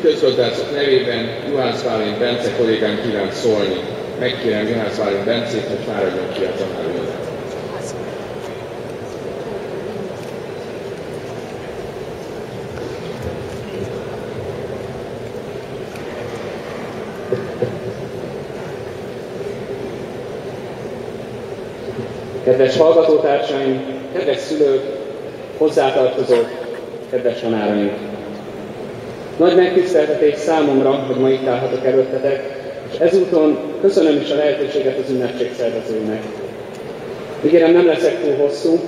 közgazdászok nevében Juhász Bálint Bence kollégám kíván szólni. Megkérem Juhász Bálint Bencét, hogy fáradjon ki a tanárőre. Kedves hallgatótársaim, kedves szülők, hozzátartozók, kedves tanáraink! Nagy megtiszteltetés számomra, hogy ma itt állhatok előttetek, és ezúton köszönöm is a lehetőséget az ünnepség szervezőinek. Ígérem, nem leszek túl hosszú,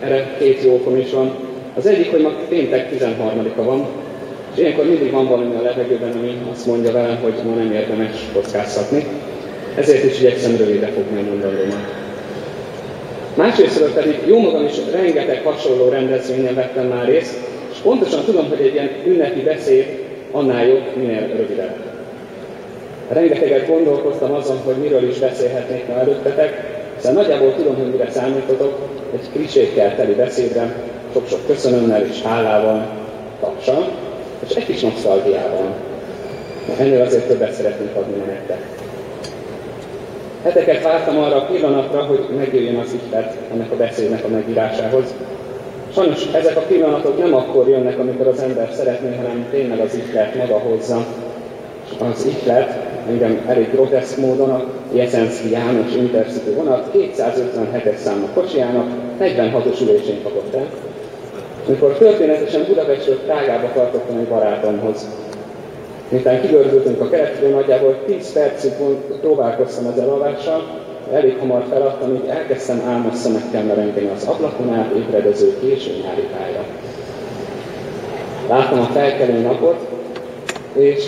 erre két jó okom is van. Az egyik, hogy ma péntek 13-a van, és ilyenkor mindig van valami a levegőben, ami azt mondja velem, hogy ma nem érdemes kockáztatni. Ezért is igyekszem rövidre fogni a mondandómat. Másrésztről pedig jó magam is rengeteg hasonló rendezvényen vettem már részt, és pontosan tudom, hogy egy ilyen ünnepi beszéd annál jobb, minél rövidebb. Rengeteget gondolkoztam azon, hogy miről is beszélhetnék ma előttetek, hiszen nagyjából tudom, hogy mire számítotok, egy klisékkel teli beszédre, sok-sok köszönömmel és hálával, tapsal, és egy kis nosztalgiával. Ennél azért többet szeretnék adni nektek. Heteket vártam arra a pillanatra, hogy megjöjjön az ihlet ennek a beszédnek a megírásához. Sajnos ezek a pillanatok nem akkor jönnek, amikor az ember szeretné, hanem tényleg az ihlet maga hozza. Az ihlet engem elég groteszk módon a Jeszenszky János Intercity vonat 257-es számú kocsijának 46-os ülésén kapott el, amikor történetesen Budapestről Prágába tartottam egy barátomhoz. Miután kigördültünk a keretről, nagyjából 10 percig próbálkoztam az elalvással, elég hamar feladtam, így elkezdtem álmos szemekkel merengeni az ablakon át ébredező késő nyári tájra. Láttam a felkelő napot, és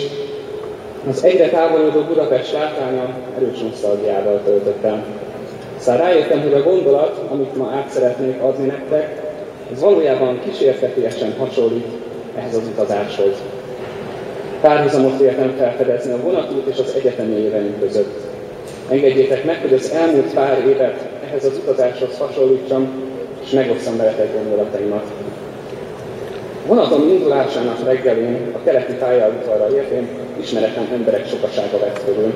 az egyre távolodó Budapest látványa erős nosztalgiával töltött el. Aztán rájöttem, hogy a gondolat, amit ma át szeretnék adni nektek, ez valójában kísértetiesen hasonlít ehhez az utazáshoz. Párhuzamot véltem felfedezni a vonatút és az egyetemi éveim között. Engedjétek meg, hogy az elmúlt pár évet ehhez az utazáshoz hasonlítsam, és megosszam veletek gondolataimat. Vonatom indulásának reggelén a keleti pályaudvarra értén ismeretlen emberek sokasága vett körül,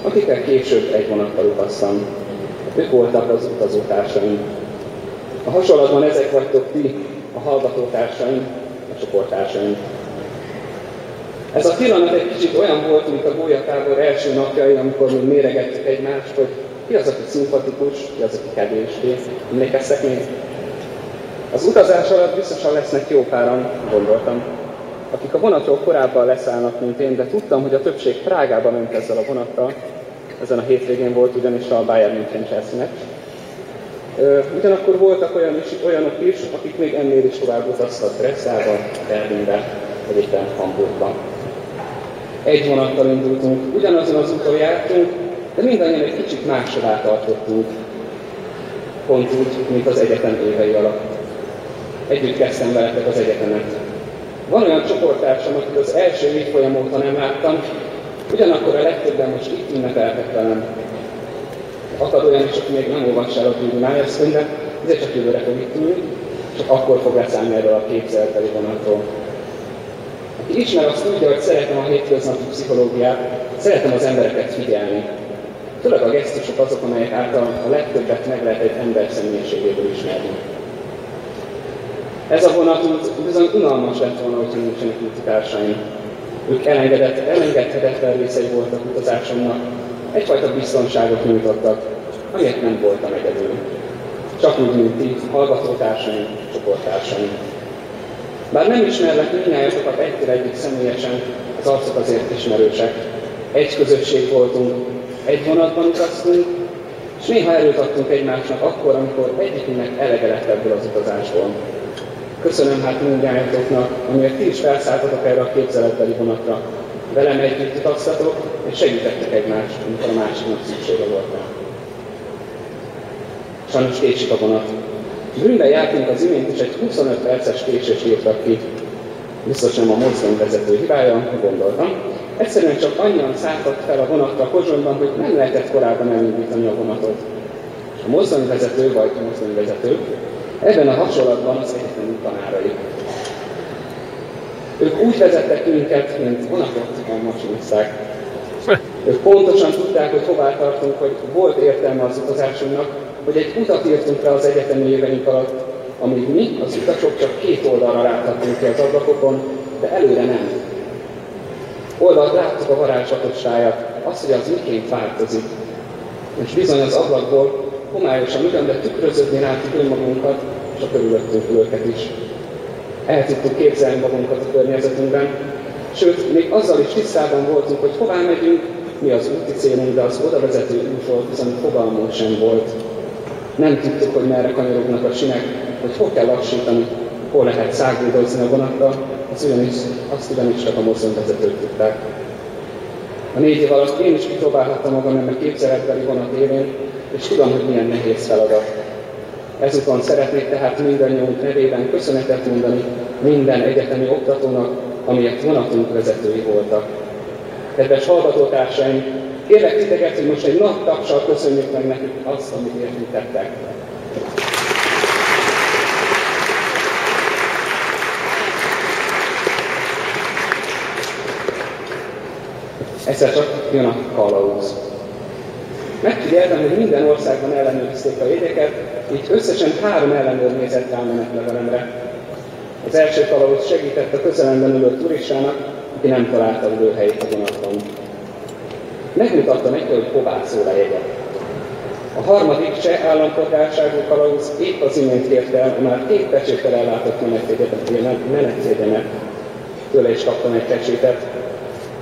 akikkel később egy vonattal utaztam. Ők voltak az utazótársaim. A hasonlatban ezek vagytok ti, a hallgatótársaim, a csoporttársaim. Ez a pillanat egy kicsit olyan volt, mint a gólyatábor első napjai, amikor még méregettük egymást, hogy ki az, aki szimpatikus, ki az, aki kevésbé. Emlékeztek még? Az utazás alatt biztosan lesznek jó páran, gondoltam, akik a vonatról korábban leszállnak, mint én, de tudtam, hogy a többség Prágába ment ezzel a vonattal. Ezen a hétvégén volt ugyanis a Bayern München Chelsea-nek. Ugyanakkor voltak olyanok is, akik még ennél is tovább utaztak Dresszába, Berlinbe, vagy éppen Hamburgba. Egy vonattal indultunk, ugyanazon az úton jártunk, de mindannyian egy kicsit máshová tartottunk. Pont úgy, mint az egyetem évei alatt. Együtt kezdtem veletek az egyetemet. Van olyan csoporttársam, akit az első évfolyam óta nem láttam, ugyanakkor a legtöbben most itt ünnepeltek velem. Akad olyan is, aki még nem olvassa el a Tűri Myers könyvet, ezért csak jövőre fog itt ülni, csak akkor fog leszállni erről a képzelteli vonatról. Aki ismer, azt tudja, hogy szeretem a hétköznapi pszichológiát, szeretem az embereket figyelni. Főleg a gesztusok azok, amelyek által a legtöbbet meg lehet egy ember személyiségéből ismerni. Ez a vonatút bizony unalmas lett volna, hogyha nincsenek útitársaim. Ők elengedhetetlen részei voltak utazásomnak, egyfajta biztonságot nyújtottak, amiért nem voltam egyedül. Csak úgy, mint ti, hallgatótársaim, csoporttársaim. Bár nem ismerlek mindnyájatokat egyik személyesen, az arcok azért ismerősek. Egy közösség voltunk, egy vonatban utaztunk, és néha erőt adtunk egymásnak akkor, amikor egyikünknek elege lett ebből az utazásból. Köszönöm hát mindnyájatoknak, amiért ti is felszálltatok erre a képzeletbeli vonatra. Velem együtt utaztatok, és segítettek egymást, amikor a másiknak szüksége volt rá. Sajnos késik a vonat. Brünnben jártunk az imént, és egy 25 perces késést írtak ki. Biztos nem a mozdonyvezető hibája, gondoltam. Egyszerűen csak annyian szálltak fel a vonatra Pozsonyban, hogy nem lehetett korábban elindítani a vonatot. És a mozdonyvezető vagy mozdonyvezető ebben a hasonlatban az egyetemi tanárai. Ők úgy vezettek minket, mint vonatot a masinizták. Ők pontosan tudták, hogy hová tartunk, hogy volt értelme az utazásunknak, hogy egy utat írtunk le az egyetemi éveink alatt, amíg mi, az utasok csak két oldalra láthatunk ki az ablakokon, de előre nem. Oldalt láttuk a varázslatos tájat, azt, hogy az miként változik. És bizony az ablakból homályosan ugyan, de tükröződni látjuk önmagunkat, és a körülöttünk ülőket is. El tudtuk képzelni magunkat a környezetünkben, sőt, még azzal is tisztában voltunk, hogy hová megyünk, mi az úti célunk, de az odavezető útról bizony fogalmunk sem volt. Nem tudtuk, hogy merre kanyarognak a sinek, hogy hol kell lassítani, hol lehet száguldozni a vonattal, azt ugyanis csak a mozdonyvezetők tudták. A 4 év alatt én is kipróbálhattam magam ennek képzeletbeli vonat élén, és tudom, hogy milyen nehéz feladat. Ezúton szeretnék tehát mindannyiunk nevében köszönetet mondani minden egyetemi oktatónak, amiért vonatunk vezetői voltak. Kedves hallgatótársaim, kérlek titeket, hogy most egy nagy tapsal köszönjük meg nekik azt, amit értünk tettek. Egyszer csak jön a kalauz. Megfigyeltem, hogy minden országban ellenőrizték a jegyeket, így összesen 3 ellenőr nézett rá a menetlevelemre. Az első kalauz segített a közelemben ülő turistának, aki nem találta ülőhelyét a vonatban. Megmutatta neki, hogy hová szól a jegye. A harmadik cseh állampolgárságú kalauz épp az imént kért el a már 2 pecséttel ellátott menetjegyemet. Tőle is kaptam egy pecsétet.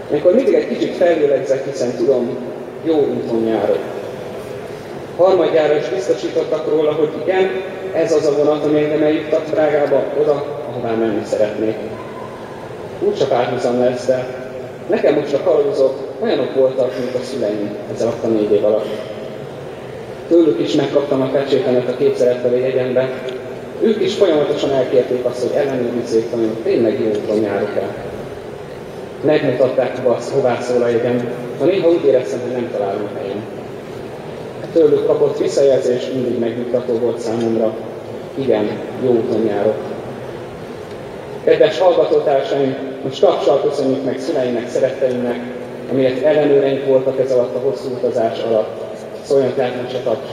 Amikor mindig egy kicsit fellélegzek, hiszen tudom, jó úton járok. Harmadjára is biztosítottak róla, hogy igen, ez az a vonat, amely engem eljuttat Prágába, oda, ahová menni szeretnék. Úgyse párhuzam lesz, de nekem most a kalauzok olyanok voltak, mint a szüleim ez alatt a 4 év alatt. Tőlük is megkaptam a pecsétemet a képzeletbeli jegyembe. Ők is folyamatosan elkérték azt, hogy ellenőrizzék, hogy tényleg jó úton járok el. Megmutatták, hová szól a jegyem, ha néha úgy éreztem, hogy nem találom a helyem. Tőlük kapott visszajelzés mindig megnyugtató volt számomra. Igen, jó úton járok. Kedves hallgatótársaim, most tapsal köszönjük meg szüleimnek, szeretteimnek, amiért ellenőreink voltak ez alatt a hosszú utazás alatt. Szóljon tehát most a taps.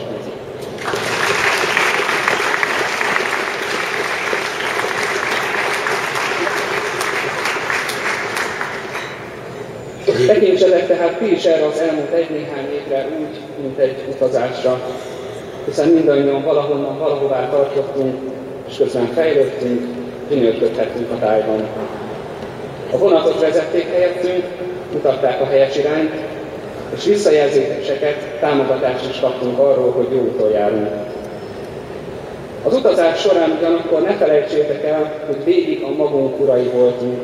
Tekintsetek tehát ti is erre az elmúlt egy-néhány évre úgy, mint egy utazásra, hiszen mindannyian valahonnan, valahová tartottunk, és közben fejlődtünk, gyönyörködhettünk a tájban. A vonatot vezették helyettünk, mutatták a helyes irányt, és visszajelzéseket, támogatást is kaptunk arról, hogy jó úton járunk. Az utazás során ugyanakkor ne felejtsétek el, hogy végig a magunk urai voltunk.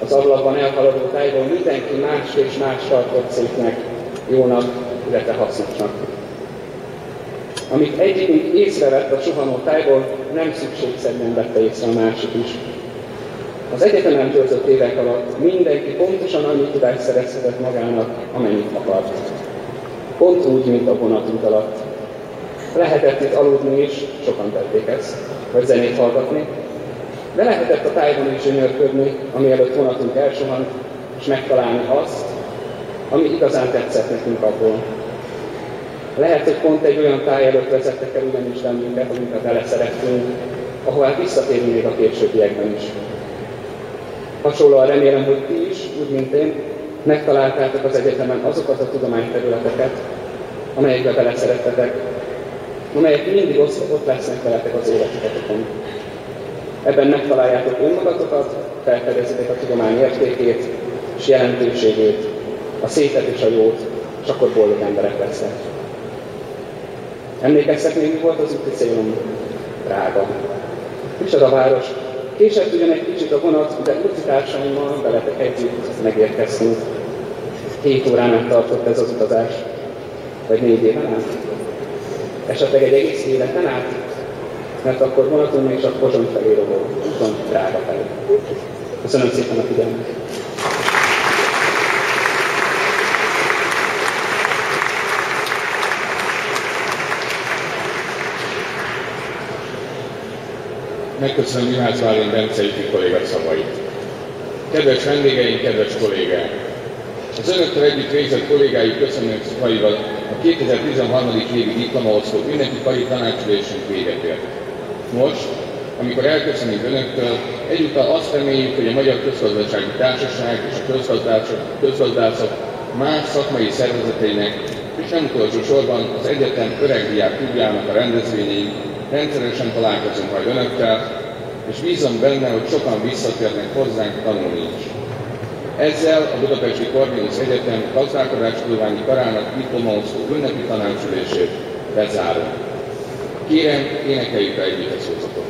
Az ablakban elhaladó tájból mindenki más és más tartott szépnek, jónak, illetve hasznosnak. Amit egyikünk észrevett a suhanó tájból, nem szükségszerűen vette észre a másik is. Az egyetemen töltött évek alatt mindenki pontosan annyi tudást szerezhetett magának, amennyit akart. Pont úgy, mint a vonatút alatt. Lehetett itt aludni is, sokan tették ezt, vagy zenét hallgatni, de lehetett a tájban is gyönyörködni, amielőtt vonatunk elsuhant, és megtalálni azt, ami igazán tetszett nekünk abból. Lehet, hogy pont egy olyan táj előtt vezettek el ugyanis bennünket, amiket beleszerettünk, ahová visszatérünk még a későbbiekben is. Hasonlóan remélem, hogy ti is, úgy mint én, megtaláltátok az egyetemen azokat a tudományterületeket, amelyekbe beleszerettetek, amelyek mindig ott lesznek veletek az életetekon. Ebben megtaláljátok önmagatokat, felfedezitek a tudomány értékét és jelentőségét, a szépet és a jót, és akkor boldog emberek lesznek. Emlékeztek még, mi volt az úti célom? Prága. Micsoda város. Késett ugyan egy kicsit a vonat, de utitársaimmal veletek együtt megérkeztünk. 7 órán át tartott ez az utazás. Vagy 4 éven át? Esetleg egy egész életen át? Mert akkor vonaton még csak Pozsony felé rovó, úton Prága felé. Köszönöm szépen a figyelmet! Megköszönöm Juhász Bálint Bence ifjú kolléga szavait. Kedves vendégeink, kedves kollégák! Az önökkel együtt végzett kollégájuk köszönő szavaival a 2013. évi diplomaosztó ünnepi kari tanácsülésünk véget ért. Most, amikor elköszönünk önöktől, egyúttal azt reméljük, hogy a Magyar Közgazdasági Társaság és a közgazdászok más szakmai szervezeteinek, és nem utolsó sorban az egyetem öregdiák klubjának a rendezvényein rendszeresen találkozunk majd önökkel, és bízom benne, hogy sokan visszatérnek hozzánk tanulni is. Ezzel a Budapesti Corvinus Egyetem gazdálkodástudományi karának diplomaosztó ünnepi tanácsülését bezárom. Kérem, énekeljük el együtt a szózatot.